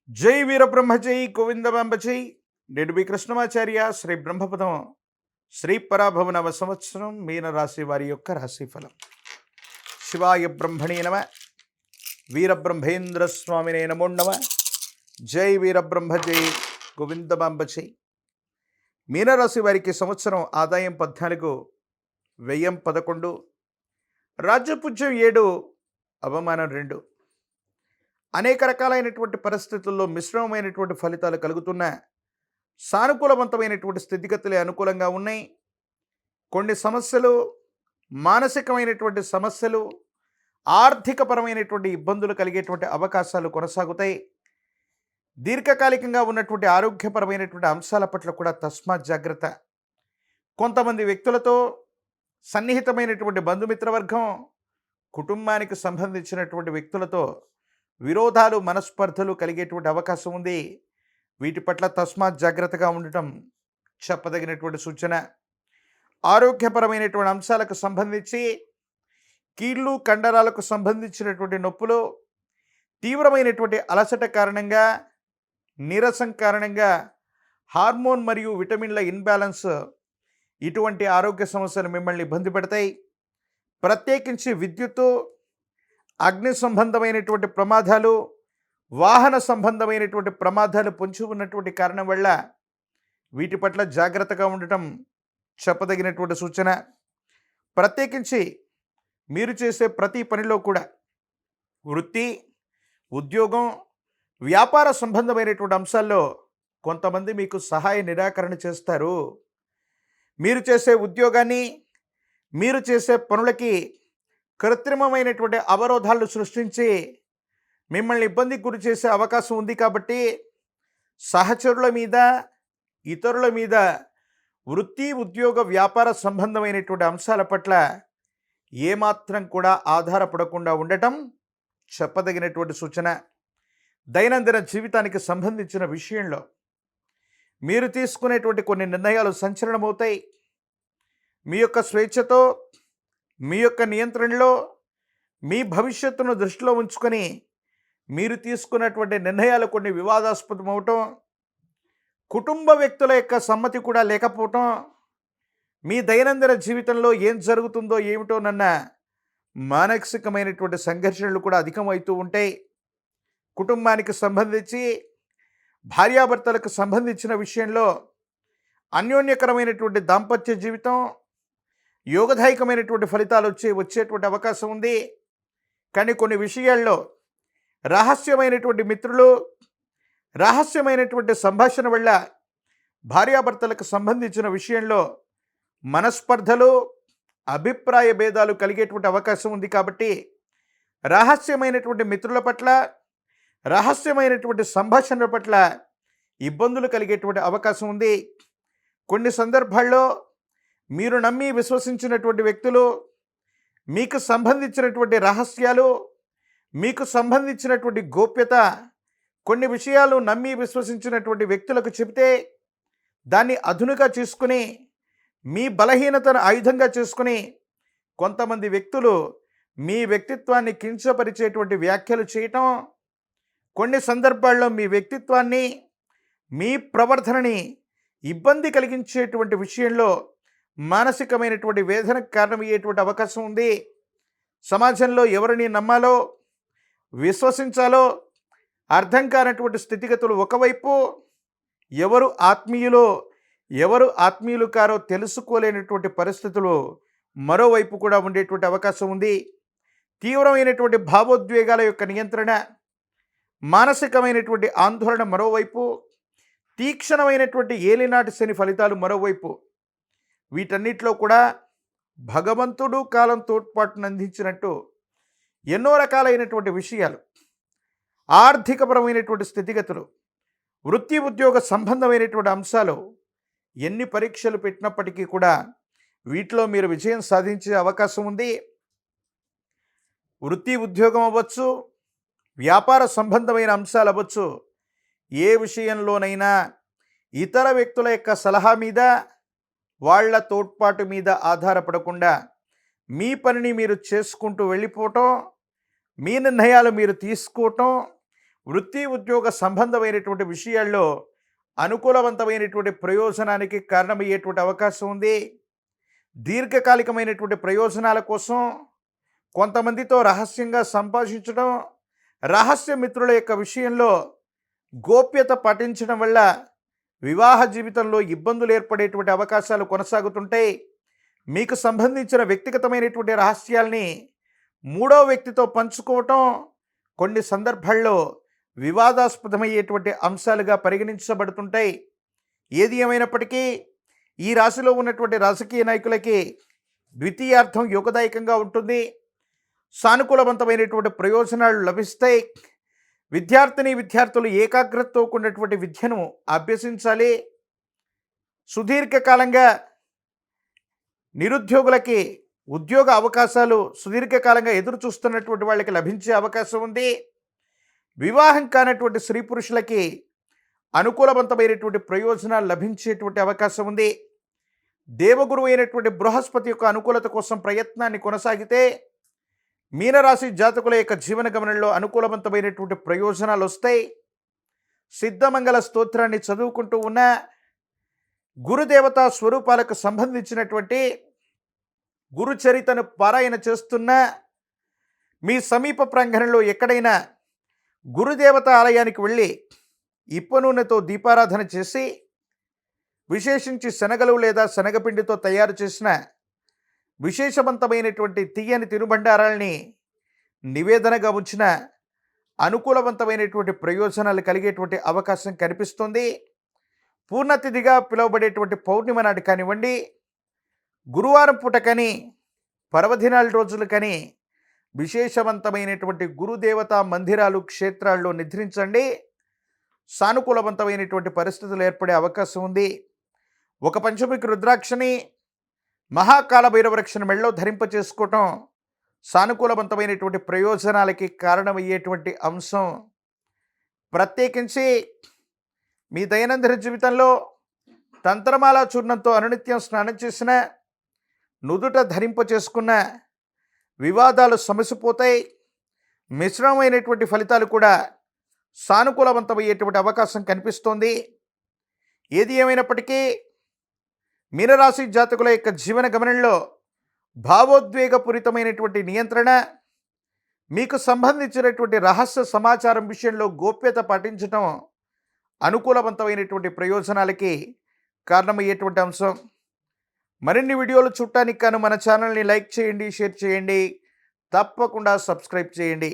జై వీరబ్రహ్మ జై గోవిందమాంబ జై నిడుబి కృష్ణమాచార్య శ్రీ బ్రహ్మపదం శ్రీ పరాభవనవ సంవత్సరం మీనరాశి వారి యొక్క రాశిఫలం. శివాయ బ్రహ్మణే నమ. వీరబ్రహ్మేంద్ర స్వామినే నమో నమ. జై వీరబ్రహ్మ జై గోవిందమాంబ జై. మీనరాశి వారికి సంవత్సరం ఆదాయం 14, వ్యయం 11, రాజ్యపూజ్యం 7, అవమానం 2. అనేక రకాలైనటువంటి పరిస్థితుల్లో మిశ్రమమైనటువంటి ఫలితాలు కలుగుతున్న సానుకూలవంతమైనటువంటి స్థితిగతులే అనుకూలంగా ఉన్నాయి. కొన్ని సమస్యలు, మానసికమైనటువంటి సమస్యలు, ఆర్థికపరమైనటువంటి ఇబ్బందులు కలిగేటువంటి అవకాశాలు కొనసాగుతాయి. దీర్ఘకాలికంగా ఉన్నటువంటి ఆరోగ్యపరమైనటువంటి అంశాల పట్ల కూడా తస్మాత్ జాగ్రత్త. కొంతమంది వ్యక్తులతో, సన్నిహితమైనటువంటి బంధుమిత్రవర్గం, కుటుంబానికి సంబంధించినటువంటి వ్యక్తులతో విరోధాలు, మనస్పర్ధలు కలిగేటువంటి అవకాశం ఉంది. వీటి పట్ల తస్మాత్ జాగ్రత్తగా ఉండటం చెప్పదగినటువంటి సూచన. ఆరోగ్యపరమైనటువంటి అంశాలకు సంబంధించి కీళ్ళు, కండరాలకు సంబంధించినటువంటి నొప్పులు, తీవ్రమైనటువంటి అలసట కారణంగా, నీరసం కారణంగా, హార్మోన్ మరియు విటమిన్ల ఇన్బ్యాలెన్స్, ఇటువంటి ఆరోగ్య సమస్యలు మిమ్మల్ని ఇబ్బంది పెడతాయి. ప్రత్యేకించి విద్యుత్తు, అగ్ని సంబంధమైనటువంటి ప్రమాదాలు, వాహన సంబంధమైనటువంటి ప్రమాదాలు పొంచి ఉన్నటువంటి కారణం వల్ల వీటి పట్ల జాగ్రత్తగా ఉండటం చెప్పదగినటువంటి సూచన. ప్రత్యేకించి మీరు చేసే ప్రతి పనిలో కూడా వృత్తి, ఉద్యోగం, వ్యాపార సంబంధమైనటువంటి అంశాల్లో కొంతమంది మీకు సహాయ నిరాకరణ చేస్తారు. మీరు చేసే ఉద్యోగాన్ని, మీరు చేసే పనులకి కృత్రిమమైనటువంటి అవరోధాలు సృష్టించి మిమ్మల్ని ఇబ్బందికి గురి చేసే అవకాశం ఉంది. కాబట్టి సహచరుల మీద, ఇతరుల మీద వృత్తి, ఉద్యోగ, వ్యాపార సంబంధమైనటువంటి అంశాల పట్ల ఏమాత్రం కూడా ఆధారపడకుండా ఉండటం చెప్పదగినటువంటి సూచన. దైనందిన జీవితానికి సంబంధించిన విషయంలో మీరు తీసుకునేటువంటి కొన్ని నిర్ణయాలు సంచలనమవుతాయి. మీ యొక్క స్వేచ్ఛతో, మీ యొక్క నియంత్రణలో, మీ భవిష్యత్తును దృష్టిలో ఉంచుకొని మీరు తీసుకున్నటువంటి నిర్ణయాలు కొన్ని వివాదాస్పదం అవటం, కుటుంబ వ్యక్తుల యొక్క సమ్మతి కూడా లేకపోవటం, మీ దైనందిన జీవితంలో ఏం జరుగుతుందో ఏమిటోనన్న మానసికమైనటువంటి సంఘర్షణలు కూడా అధికమవుతూ ఉంటాయి. కుటుంబానికి సంబంధించి, భార్యాభర్తలకు సంబంధించిన విషయంలో అన్యోన్యకరమైనటువంటి దాంపత్య జీవితం, యోగదాయకమైనటువంటి ఫలితాలు వచ్చేటువంటి అవకాశం ఉంది. కానీ కొన్ని విషయాల్లో రహస్యమైనటువంటి మిత్రులు, రహస్యమైనటువంటి సంభాషణ వల్ల భార్యాభర్తలకు సంబంధించిన విషయంలో మనస్పర్ధలు, అభిప్రాయ భేదాలు కలిగేటువంటి అవకాశం ఉంది. కాబట్టి రహస్యమైనటువంటి మిత్రుల పట్ల, రహస్యమైనటువంటి సంభాషణల పట్ల ఇబ్బందులు కలిగేటువంటి అవకాశం ఉంది. కొన్ని సందర్భాల్లో మీరు నమ్మి విశ్వసించినటువంటి వ్యక్తులు, మీకు సంబంధించినటువంటి రహస్యాలు, మీకు సంబంధించినటువంటి గోప్యత, కొన్ని విషయాలు నమ్మి విశ్వసించినటువంటి వ్యక్తులకు చెబితే దాన్ని అదునుగా చేసుకుని, మీ బలహీనతను ఆయుధంగా చేసుకుని కొంతమంది వ్యక్తులు మీ వ్యక్తిత్వాన్ని కించపరిచేటువంటి వ్యాఖ్యలు చేయటం, కొన్ని సందర్భాల్లో మీ వ్యక్తిత్వాన్ని, మీ ప్రవర్తనని ఇబ్బంది కలిగించేటువంటి విషయంలో మానసికమైనటువంటి వేదనకు కారణమయ్యేటువంటి అవకాశం ఉంది. సమాజంలో ఎవరిని నమ్మాలో, విశ్వసించాలో అర్థం కానటువంటి స్థితిగతులు ఒకవైపు, ఎవరు ఆత్మీయులో, ఎవరు ఆత్మీయులు కారో తెలుసుకోలేనటువంటి పరిస్థితులు మరోవైపు కూడా ఉండేటువంటి అవకాశం ఉంది. తీవ్రమైనటువంటి భావోద్వేగాల యొక్క నియంత్రణ, మానసికమైనటువంటి ఆందోళన మరోవైపు, తీక్షణమైనటువంటి ఏలినాటి శని ఫలితాలు మరోవైపు. వీటన్నిటిలో కూడా భగవంతుడు కాలం తోడ్పాటును అందించినట్టు ఎన్నో రకాలైనటువంటి విషయాలు, ఆర్థికపరమైనటువంటి స్థితిగతులు, వృత్తి, ఉద్యోగ సంబంధమైనటువంటి అంశాలు ఎన్ని పరీక్షలు పెట్టినప్పటికీ కూడా వీటిలో మీరు విజయం సాధించే అవకాశం ఉంది. వృత్తి, ఉద్యోగం అవ్వచ్చు, వ్యాపార సంబంధమైన అంశాలు అవ్వచ్చు, ఏ విషయంలోనైనా ఇతర వ్యక్తుల యొక్క సలహా మీద, వాళ్ళ తోడ్పాటు మీద ఆధారపడకుండా మీ పనిని మీరు చేసుకుంటూ వెళ్ళిపోవటం, మీ నిర్ణయాలు మీరు తీసుకోవటం, వృత్తి ఉద్యోగ సంబంధమైనటువంటి విషయాల్లో అనుకూలవంతమైనటువంటి ప్రయోజనానికి కారణమయ్యేటువంటి అవకాశం ఉంది. దీర్ఘకాలికమైనటువంటి ప్రయోజనాల కోసం కొంతమందితో రహస్యంగా సంభాషించడం, రహస్య మిత్రుల యొక్క విషయంలో గోప్యత పాటించడం వల్ల వివాహ జీవితంలో ఇబ్బందులు ఏర్పడేటువంటి అవకాశాలు కొనసాగుతుంటాయి. మీకు సంబంధించిన వ్యక్తిగతమైనటువంటి రహస్యాల్ని మూడో వ్యక్తితో పంచుకోవటం కొన్ని సందర్భాల్లో వివాదాస్పదమయ్యేటువంటి అంశాలుగా పరిగణించబడుతుంటాయి. ఏది ఏమైనప్పటికీ ఈ రాశిలో ఉన్నటువంటి రాజకీయ నాయకులకి ద్వితీయార్థం యోగదాయకంగా ఉంటుంది. సానుకూలవంతమైనటువంటి ప్రయోజనాలు లభిస్తాయి. విద్యార్థులు ఏకాగ్రతతో కూడినటువంటి విద్యను అభ్యసించాలి. సుదీర్ఘకాలంగా నిరుద్యోగులకి ఉద్యోగ అవకాశాలు సుదీర్ఘకాలంగా ఎదురు చూస్తున్నటువంటి వాళ్ళకి లభించే అవకాశం ఉంది. వివాహం కానటువంటి స్త్రీ పురుషులకి అనుకూలవంతమైనటువంటి ప్రయోజనాలు లభించేటువంటి అవకాశం ఉంది. దేవగురువు అయినటువంటి బృహస్పతి యొక్క అనుకూలత కోసం ప్రయత్నాన్ని కొనసాగితే మీనరాశి జాతకుల యొక్క జీవన గమనంలో అనుకూలవంతమైనటువంటి ప్రయోజనాలు వస్తాయి. సిద్ధమంగళ స్తోత్రాన్ని చదువుకుంటూ ఉన్న గురుదేవతా స్వరూపాలకు సంబంధించినటువంటి గురుచరితను పారాయణ చేస్తున్న మీ సమీప ప్రాంగణంలో ఎక్కడైనా గురుదేవత ఆలయానికి వెళ్ళి ఇప్ప నూనెతో దీపారాధన చేసి, విశేషించి శనగలు లేదా శనగపిండితో తయారు చేసిన విశేషవంతమైనటువంటి తీయని తినుబండారాల్ని నివేదనగా ఉంచిన అనుకూలవంతమైనటువంటి ప్రయోజనాలు కలిగేటువంటి అవకాశం కనిపిస్తుంది. పూర్ణతిథిగా పిలువబడేటువంటి పౌర్ణిమ నాడు కానివ్వండి, గురువారం పూట కానీ, పర్వదినాల రోజులు కానీ విశేషవంతమైనటువంటి గురుదేవతా మందిరాలు క్షేత్రాల్లో నిద్రించండి. సానుకూలవంతమైనటువంటి పరిస్థితులు ఏర్పడే అవకాశం ఉంది. ఒక పంచముఖి రుద్రాక్షని మహాకాల భైరవరక్షణ మెళ్ళలో ధరింప చేసుకోవటం సానుకూలవంతమైనటువంటి ప్రయోజనాలకి కారణమయ్యేటువంటి అంశం. ప్రత్యేకించి మీ దైనందిన జీవితంలో తంత్రమాల చూర్ణంతో అనునిత్యం స్నానం చేసిన, నుదుట ధరింప చేసుకున్న వివాదాలు సమసిపోతాయి. మిశ్రమమైనటువంటి ఫలితాలు కూడా సానుకూలవంతమయ్యేటువంటి అవకాశం కనిపిస్తోంది. ఏది ఏమైనప్పటికీ మీనరాశి జాతకుల యొక్క జీవన గమనంలో భావోద్వేగపూరితమైనటువంటి నియంత్రణ, మీకు సంబంధించినటువంటి రహస్య సమాచారం విషయంలో గోప్యత పాటించడం అనుకూలవంతమైనటువంటి ప్రయోజనాలకి కారణమయ్యేటువంటి అంశం. మరిన్ని వీడియోలు చూడటానికి గాను మన ఛానల్ని లైక్ చేయండి, షేర్ చేయండి, తప్పకుండా సబ్స్క్రైబ్ చేయండి.